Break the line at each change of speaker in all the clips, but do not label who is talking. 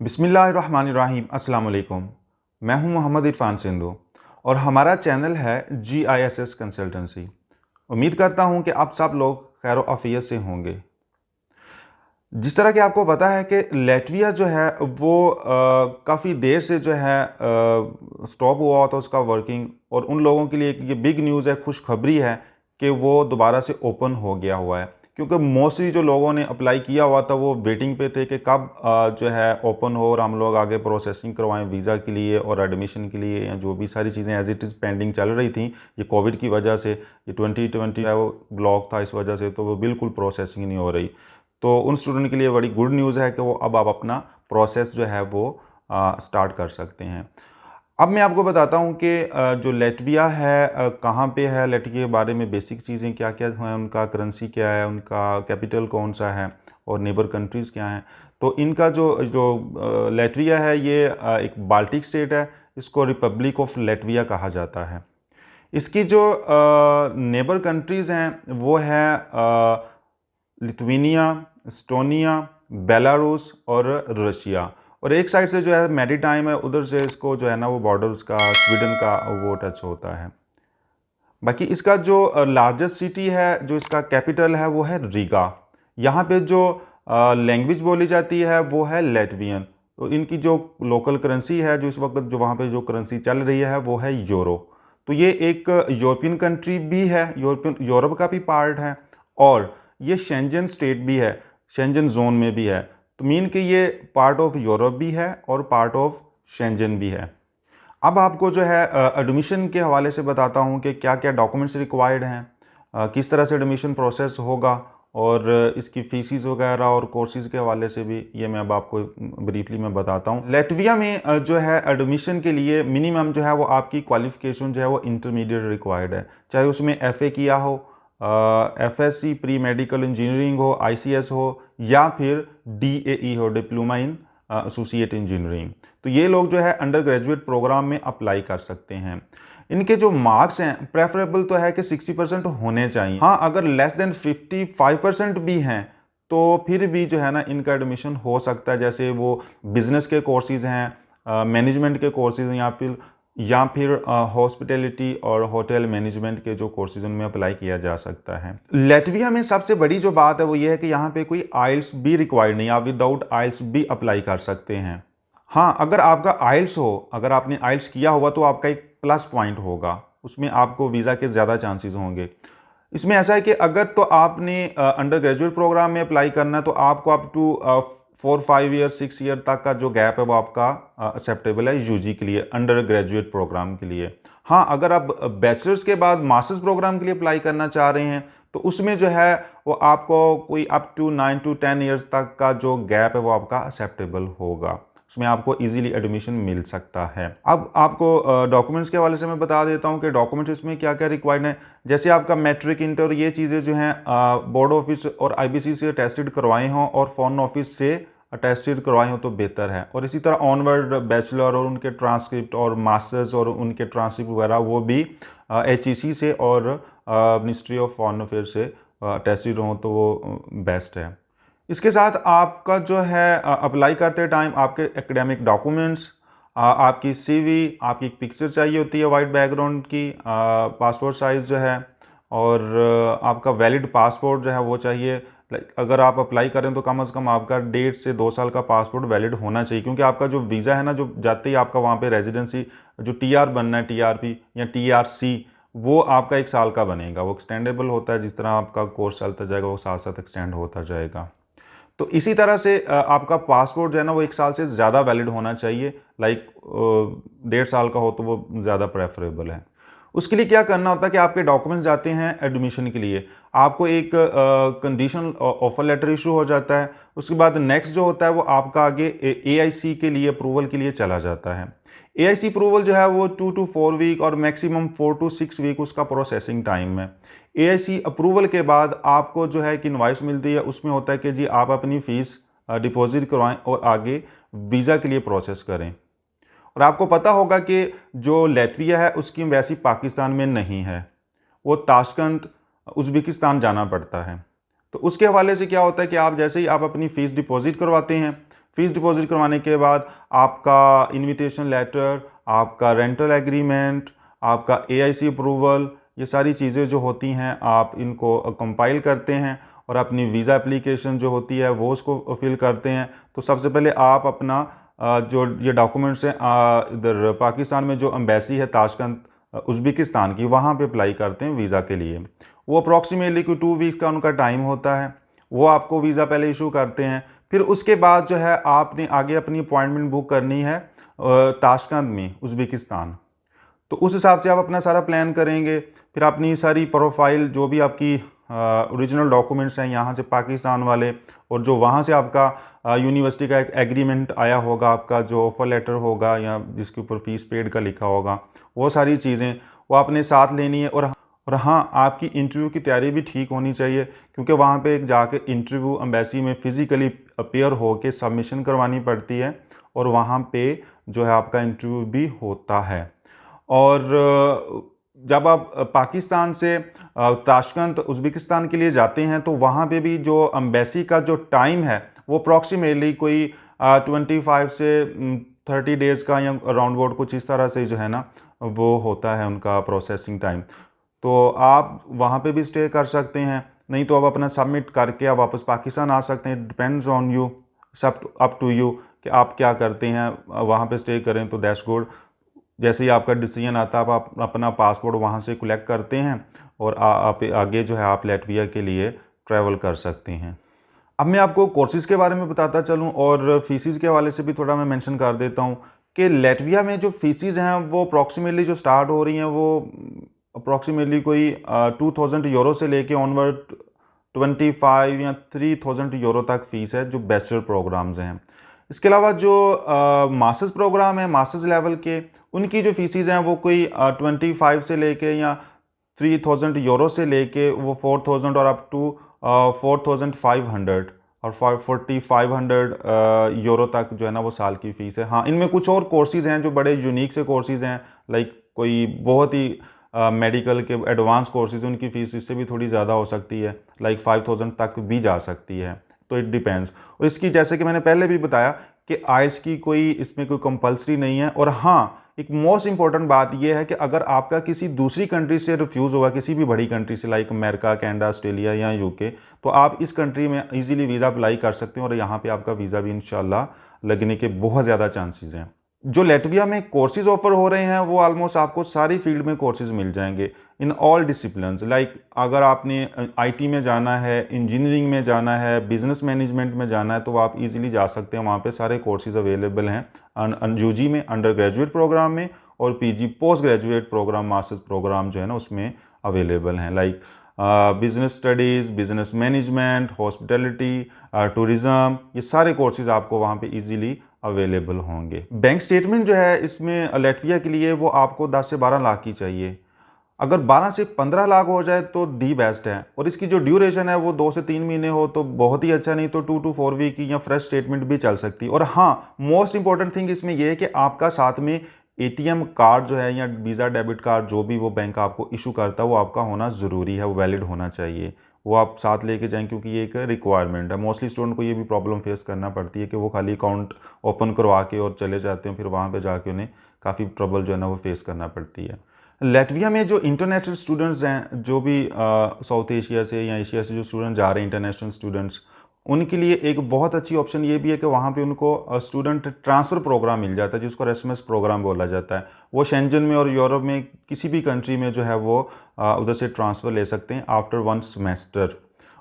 बिस्मिल्लाहिर्रहमानिर्रहीम। अस्सलाम वालेकुम। मैं हूं मोहम्मद इरफान सिंधु और हमारा चैनल है GISS कंसल्टेंसी। उम्मीद करता हूं कि आप सब लोग खैर आफियत से होंगे। जिस तरह कि आपको पता है कि लातविया जो है वो काफ़ी देर से जो है स्टॉप हुआ था उसका वर्किंग, और उन लोगों के लिए ये बिग न्यूज़ है, खुशखबरी है कि वो दोबारा से ओपन हो गया हुआ है। क्योंकि मोस्टली जो लोगों ने अप्लाई किया हुआ था वो वेटिंग पे थे कि कब जो है ओपन हो और हम लोग आगे प्रोसेसिंग करवाएं वीज़ा के लिए और एडमिशन के लिए, या जो भी सारी चीज़ें एज इट इज़ पेंडिंग चल रही थी। ये कोविड की वजह से, ये 2020 है वो ब्लॉक था, इस वजह से तो वो बिल्कुल प्रोसेसिंग नहीं हो रही। तो उन स्टूडेंट के लिए बड़ी गुड न्यूज़ है कि वो अब आप अपना प्रोसेस जो है वो स्टार्ट कर सकते हैं। अब मैं आपको बताता हूँ कि जो लातविया है कहाँ पे है, लातविया के बारे में बेसिक चीज़ें क्या क्या हैं, उनका करेंसी क्या है, उनका कैपिटल कौन सा है और नेबर कंट्रीज़ क्या हैं। तो इनका जो जो लातविया है ये एक बाल्टिक स्टेट है, इसको रिपब्लिक ऑफ लातविया कहा जाता है। इसकी जो नेबर कंट्रीज़ हैं वो है लिथुआनिया, एस्टोनिया, बेलारूस और रशिया। और एक साइड से जो है मैरीटाइम है, उधर से इसको जो है ना वो बॉर्डर उसका स्वीडन का वो टच होता है। बाकी इसका जो लार्जेस्ट सिटी है, जो इसका कैपिटल है वो है रीगा। यहाँ पे जो लैंग्वेज बोली जाती है वो है लातवियन। तो इनकी जो लोकल करेंसी है, जो इस वक्त जो वहाँ पे जो करेंसी चल रही है वो है यूरो। तो ये एक यूरोपियन कंट्री भी है, यूरोप का भी पार्ट है, और ये शेंजन स्टेट भी है, शेंजन जोन में भी है। तो मीन कि ये पार्ट ऑफ यूरोप भी है और पार्ट ऑफ शेंजन भी है। अब आपको जो है एडमिशन के हवाले से बताता हूँ कि क्या क्या डॉक्यूमेंट्स रिक्वायर्ड हैं, किस तरह से एडमिशन प्रोसेस होगा, और इसकी फ़ीसिस वगैरह और कोर्सेज़ के हवाले से भी ये मैं अब आपको ब्रीफली मैं बताता हूँ। लातविया में जो है एडमिशन के लिए मिनिमम जो है वो आपकी क्वालिफ़िकेशन जो है वो इंटरमीडिएट रिक्वायर्ड है, चाहे उसमें FA किया हो, FSC प्री मेडिकल इंजीनियरिंग हो, ICS हो, या फिर DAE हो, डिप्लोमा इन एसोसिएट इंजीनियरिंग। तो ये लोग जो है अंडर ग्रेजुएट प्रोग्राम में अप्लाई कर सकते हैं। इनके जो मार्क्स हैं प्रेफरेबल तो है कि 60% होने चाहिए। हाँ, अगर लेस देन 55% भी हैं तो फिर भी जो है ना इनका एडमिशन हो सकता है। जैसे वो बिजनेस के कोर्सेज़ हैं, मैनेजमेंट के कोर्सेज़ हैं, या फिर हॉस्पिटैलिटी और होटल मैनेजमेंट के जो कोर्सेज उनमें अप्लाई किया जा सकता है। लातविया में सबसे बड़ी जो बात है वो ये है कि यहाँ पे कोई आइल्स भी रिक्वायर्ड नहीं, आप विदाउट आइल्स भी अप्लाई कर सकते हैं। हाँ, अगर आपका आइल्स हो, अगर आपने आइल्स किया हुआ तो आपका एक प्लस पॉइंट होगा, उसमें आपको वीज़ा के ज़्यादा चांसेस होंगे। इसमें ऐसा है कि अगर तो आपने अंडर ग्रेजुएट प्रोग्राम में अप्लाई करना है तो आपको अप टू 4-5 ईयर 6 ईयर तक का जो गैप है वो आपका एक्सेप्टेबल है UG के लिए, अंडर ग्रेजुएट प्रोग्राम के लिए। हाँ, अगर आप बैचलर्स के बाद मास्टर्स प्रोग्राम के लिए अप्लाई करना चाह रहे हैं तो उसमें जो है वो आपको कोई अप टू 9 to 10 ईयर्स तक का जो गैप है वो आपका एक्सेप्टेबल होगा, उसमें आपको इजीली एडमिशन मिल सकता है। अब आपको डॉक्यूमेंट्स के हवाले से मैं बता देता हूँ कि डॉक्यूमेंट्स इसमें क्या क्या रिक्वायर्ड है। जैसे आपका मैट्रिक, इंटर, ये चीज़ें जो हैं बोर्ड ऑफिस और IBC से अटेस्टेड करवाए हों और फॉरेन ऑफिस से अटेस्टेड करवाए हों तो बेहतर है। और इसी तरह ऑनवर्ड बैचलर और उनके ट्रांसक्रिप्ट और मास्टर्स और उनके ट्रांसक्रिप्ट वगैरह वो भी HEC से और मिनिस्ट्री ऑफ फॉरेन अफेयर से अटेस्टेड हों तो वो बेस्ट है। इसके साथ आपका जो है अप्लाई करते टाइम आपके एकेडमिक डॉक्यूमेंट्स, आपकी CV, आपकी एक पिक्चर चाहिए होती है वाइट बैकग्राउंड की, पासपोर्ट साइज़ जो है, और आपका वैलिड पासपोर्ट जो है वो चाहिए। अगर आप अप्लाई करें तो कम से कम आपका 1.5 से 2 साल का पासपोर्ट वैलिड होना चाहिए, क्योंकि आपका जो वीज़ा है ना, जो जाते ही आपका वहाँ पे रेजिडेंसी जो TR बनना है, TRP या TRC, वो आपका 1 साल का बनेगा। वो एक्सटेंडेबल होता है, जिस तरह आपका कोर्स चलता जाएगा वो साथ साथ एक्सटेंड होता जाएगा। तो इसी तरह से आपका पासपोर्ट जो है ना वो 1 साल से ज़्यादा वैलिड होना चाहिए, लाइक 1.5 साल का हो तो वो ज़्यादा प्रेफरेबल है। उसके लिए क्या करना होता है कि आपके डॉक्यूमेंट्स जाते हैं एडमिशन के लिए, आपको एक कंडीशनल ऑफर लेटर इशू हो जाता है। उसके बाद नेक्स्ट जो होता है वो आपका आगे AIC के लिए अप्रूवल के लिए चला जाता है। AIC अप्रूवल जो है वो 2 to 4 वीक और मैक्सिमम 4 to 6 वीक उसका प्रोसेसिंग टाइम है। AIC अप्रूवल के बाद आपको जो है एक इनवॉइस मिलती है, उसमें होता है कि जी आप अपनी फ़ीस डिपॉजिट करवाएं और आगे वीज़ा के लिए प्रोसेस करें। और आपको पता होगा कि जो लातविया है उसकी एम्बेसी पाकिस्तान में नहीं है, वो ताशकंद उज़्बेकिस्तान जाना पड़ता है। तो उसके हवाले से क्या होता है कि आप जैसे ही आप अपनी फ़ीस डिपॉजिट करवाते हैं, फ़ीस डिपॉज़िट करवाने के बाद आपका इन्विटेशन लेटर, आपका रेंटल एग्रीमेंट, आपका एआईसी अप्रूवल, ये सारी चीज़ें जो होती हैं आप इनको कंपाइल करते हैं और अपनी वीज़ा एप्लीकेशन जो होती है वो उसको फिल करते हैं। तो सबसे पहले आप अपना जो ये डॉक्यूमेंट्स हैं इधर पाकिस्तान में जो एम्बेसी है ताशकंद उज़्बेकिस्तान की, वहाँ पे अप्लाई करते हैं वीज़ा के लिए। वो अप्रॉक्सीमेटली कोई 2 वीक्स का उनका टाइम होता है। वो आपको वीज़ा पहले इशू करते हैं। फिर उसके बाद जो है आपने आगे अपनी अपॉइंटमेंट बुक करनी है ताशकंद में, उज़्बेकिस्तान। तो उस हिसाब से आप अपना सारा प्लान करेंगे। फिर अपनी सारी प्रोफाइल जो भी आपकी ओरिजिनल डॉक्यूमेंट्स हैं यहाँ से पाकिस्तान वाले, और जो वहाँ से आपका यूनिवर्सिटी का एक एग्रीमेंट आया होगा, आपका जो ऑफर लेटर होगा या जिसके ऊपर फ़ीस पेड का लिखा होगा, वो सारी चीज़ें वो आपने साथ लेनी है। और हाँ, आपकी इंटरव्यू की तैयारी भी ठीक होनी चाहिए, क्योंकि वहाँ पे एक जाके इंटरव्यू एम्बेसी में फ़िज़िकली अपीयर होके सबमिशन करवानी पड़ती है और वहाँ पे जो है आपका इंटरव्यू भी होता है। और जब आप पाकिस्तान से ताशकंद उज़्बेकिस्तान के लिए जाते हैं तो वहाँ पे भी जो एम्बेसी का जो टाइम है वो अप्रॉक्सीमेटली कोई 25 से 30 डेज़ का या अराउंड अबाउट कुछ इस तरह से जो है ना वो होता है उनका प्रोसेसिंग टाइम। तो आप वहाँ पे भी स्टे कर सकते हैं, नहीं तो आप अपना सबमिट करके आप वापस पाकिस्तान आ सकते हैं। डिपेंड्स ऑन यू, सब अप टू यू कि आप क्या करते हैं। वहाँ पे स्टे करें तो दैट्स गुड। जैसे ही आपका डिसीजन आता है आप अपना पासपोर्ट वहाँ से कलेक्ट करते हैं और आप आगे जो है आप लैटविया के लिए ट्रैवल कर सकते हैं। अब मैं आपको कोर्सेज़ के बारे में बताता चलूँ और फ़ीसिस के हवाले से भी थोड़ा मैं मेंशन कर देता हूँ कि लैटविया में जो फ़ीसिस हैं वो अप्रॉक्सीमेटली जो स्टार्ट हो रही हैं वो अप्रॉक्सीमेटली कोई 2000 यूरो से लेके ऑनवर्ड 25 या 3000 यूरो तक फ़ीस है जो बैचलर प्रोग्राम्स हैं। इसके अलावा जो मास्टर्स प्रोग्राम है मास्टर्स लेवल के, उनकी जो फ़ीसिस हैं वो कोई 25 से लेके या 3000 यूरो से लेके वो 4000 और अप टू 4500 और 4500 यूरो तक जो है ना वो साल की फ़ीस है। हाँ, इनमें कुछ और कोर्सेज़ हैं जो बड़े यूनिक से कोर्सेज़ हैं, लाइक कोई बहुत ही मेडिकल के एडवांस कोर्सेज़, उनकी फ़ीस इससे भी थोड़ी ज़्यादा हो सकती है, लाइक 5000 तक भी जा सकती है। तो इट डिपेंड्स। और इसकी जैसे कि मैंने पहले भी बताया कि आइल्स की कोई इसमें कोई कंपलसरी नहीं है। और हाँ, एक मोस्ट इंपॉर्टेंट बात यह है कि अगर आपका किसी दूसरी कंट्री से रिफ्यूज़ होगा, किसी भी बड़ी कंट्री से लाइक अमेरिका, कनाडा, ऑस्ट्रेलिया या यूके, तो आप इस कंट्री में इजीली वीज़ा अप्लाई कर सकते हैं और यहाँ पे आपका वीज़ा भी इंशाल्लाह लगने के बहुत ज़्यादा चांसेस हैं। जो लैटविया में कोर्सेज़ ऑफर हो रहे हैं वो ऑलमोस्ट आपको सारी फील्ड में कोर्सेज़ मिल जाएंगे इन ऑल डिसिप्लिन्स। लाइक अगर आपने आईटी में जाना है, इंजीनियरिंग में जाना है, बिजनेस मैनेजमेंट में जाना है, तो आप इजीली जा सकते हैं। वहाँ पे सारे कोर्सेज़ अवेलेबल हैं यूजी में, अंडर ग्रेजुएट प्रोग्राम में, और PG postgraduate program, masters program जो है ना उसमें अवेलेबल हैं। Like business studies, business management, hospitality, tourism, ये सारे कोर्सेज़ आपको वहाँ पे इजीली अवेलेबल होंगे। बैंक स्टेटमेंट जो है इसमें लैटविया के लिए वो आपको 10 से 12 लाख की चाहिए। अगर 12 से 15 लाख हो जाए तो दी बेस्ट है, और इसकी जो ड्यूरेशन है वो 2 से 3 महीने हो तो बहुत ही अच्छा, नहीं तो 2 to 4 वीक की या फ्रेश स्टेटमेंट भी चल सकती है। और हाँ, मोस्ट इंपॉर्टेंट थिंग इसमें यह है कि आपका साथ में एटीएम कार्ड जो है या वीज़ा डेबिट कार्ड जो भी वो बैंक आपको इशू करता है वो आपका होना ज़रूरी है, वो वैलिड होना चाहिए। वो आप साथ लेके जाएं क्योंकि ये एक रिक्वायरमेंट है। मोस्टली स्टूडेंट को ये भी प्रॉब्लम फेस करना पड़ती है कि वो खाली अकाउंट ओपन करवा के और चले जाते हैं, फिर वहाँ पे जाके उन्हें काफ़ी ट्रबल जो है ना वो फेस करना पड़ती है। लैटविया में जो इंटरनेशनल स्टूडेंट्स हैं, जो भी साउथ एशिया से या एशिया से जो स्टूडेंट जा रहे हैं, इंटरनेशनल स्टूडेंट्स, उनके लिए एक बहुत अच्छी ऑप्शन ये भी है कि वहाँ पे उनको स्टूडेंट ट्रांसफ़र प्रोग्राम मिल जाता है जिसको एरasmus प्रोग्राम बोला जाता है। वो शेंजन में और यूरोप में किसी भी कंट्री में जो है वो उधर से ट्रांसफ़र ले सकते हैं आफ्टर 1 सेमेस्टर।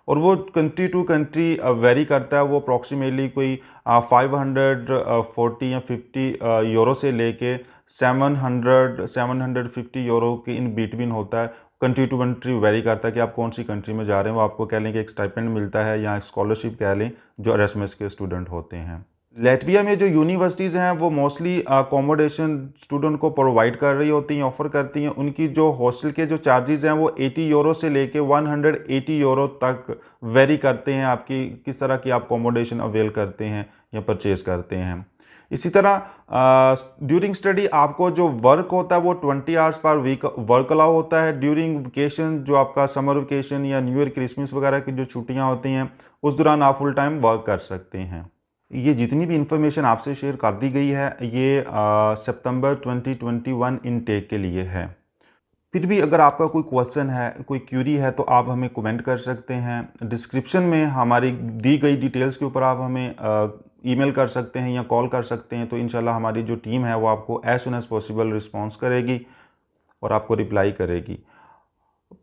और वो कंट्री टू कंट्री वेरी करता है। वो अप्रॉक्सीमेटली कोई 540 या 50 यूरो से लेके 750 यूरो के इन बिटवीन होता है। कंट्री टू कंट्री वेरी करता है कि आप कौन सी कंट्री में जा रहे हैं। वो आपको कह लें कि एक स्टाइपेंड मिलता है या स्कॉलरशिप कह लें जो एरasmus के स्टूडेंट होते हैं। लैटविया में जो यूनिवर्सिटीज़ हैं वो मोस्टली अकोमोडेशन स्टूडेंट को प्रोवाइड कर रही होती हैं, ऑफ़र करती हैं। उनकी जो हॉस्टल के जो चार्जेस हैं वो 80 यूरो से लेके 180 यूरो तक वेरी करते हैं, आपकी किस तरह की आप अकोमोडेशन अवेल करते हैं या परचेज़ करते हैं। इसी तरह ड्यूरिंग स्टडी आपको जो वर्क होता है वो 20 hours per week work allow होता है। ड्यूरिंग वेकेशन, जो आपका समर वेकेशन या न्यू ईयर, क्रिसमस वगैरह की जो छुट्टियां होती हैं, उस दौरान आप फुल टाइम वर्क कर सकते हैं। ये जितनी भी इंफॉर्मेशन आपसे शेयर कर दी गई है ये सितंबर 2021 इनटेक के लिए है। फिर भी अगर आपका कोई क्वेश्चन है, कोई क्यूरी है, तो आप हमें कमेंट कर सकते हैं। डिस्क्रिप्शन में हमारी दी गई डिटेल्स के ऊपर आप हमें ईमेल कर सकते हैं या कॉल कर सकते हैं। तो इंशाल्लाह हमारी जो टीम है वो आपको as soon as possible response करेगी और आपको रिप्लाई करेगी।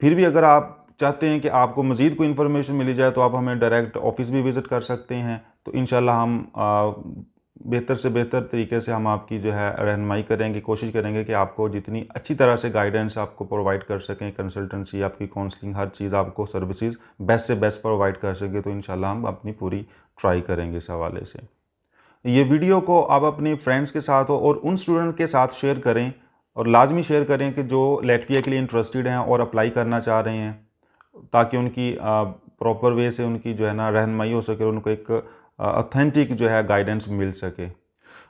फिर भी अगर आप चाहते हैं कि आपको मज़ीद कोई इन्फॉर्मेशन मिली जाए तो आप हमें डायरेक्ट ऑफिस भी विज़िट कर सकते हैं। तो इंशाल्लाह हम बेहतर से बेहतर तरीके से हम आपकी जो है रहनुमाई करेंगे, कोशिश करेंगे कि आपको जितनी अच्छी तरह से गाइडेंस आपको प्रोवाइड कर सकें, कंसल्टेंसी, आपकी काउंसलिंग, हर चीज़ आपको सर्विसेज बेस्ट से बेस्ट प्रोवाइड कर सके। तो इंशाल्लाह हम अपनी पूरी ट्राई करेंगे इस हवाले से। ये वीडियो को आप अपने फ्रेंड्स के साथ और उन स्टूडेंट के साथ शेयर करें और लाजमी शेयर करें कि जो लैटविया के लिए इंटरेस्टेड हैं और अप्लाई करना चाह रहे हैं, ताकि उनकी प्रॉपर वे से उनकी जो है ना रहनुमाई हो सके, उनको एक ऑथेंटिक जो है गाइडेंस मिल सके।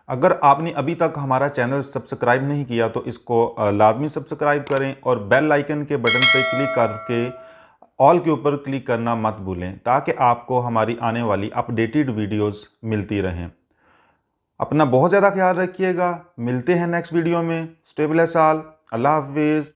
अगर आपने अभी तक हमारा चैनल सब्सक्राइब नहीं किया तो इसको लाजमी सब्सक्राइब करें और बेल आइकन के बटन पर क्लिक करके ऑल के ऊपर क्लिक करना मत भूलें, ताकि आपको हमारी आने वाली अपडेटेड वीडियोस मिलती रहें। अपना बहुत ज़्यादा ख्याल रखिएगा। मिलते हैं नेक्स्ट वीडियो में। Stay blessed all. अल्लाह हाफिज़।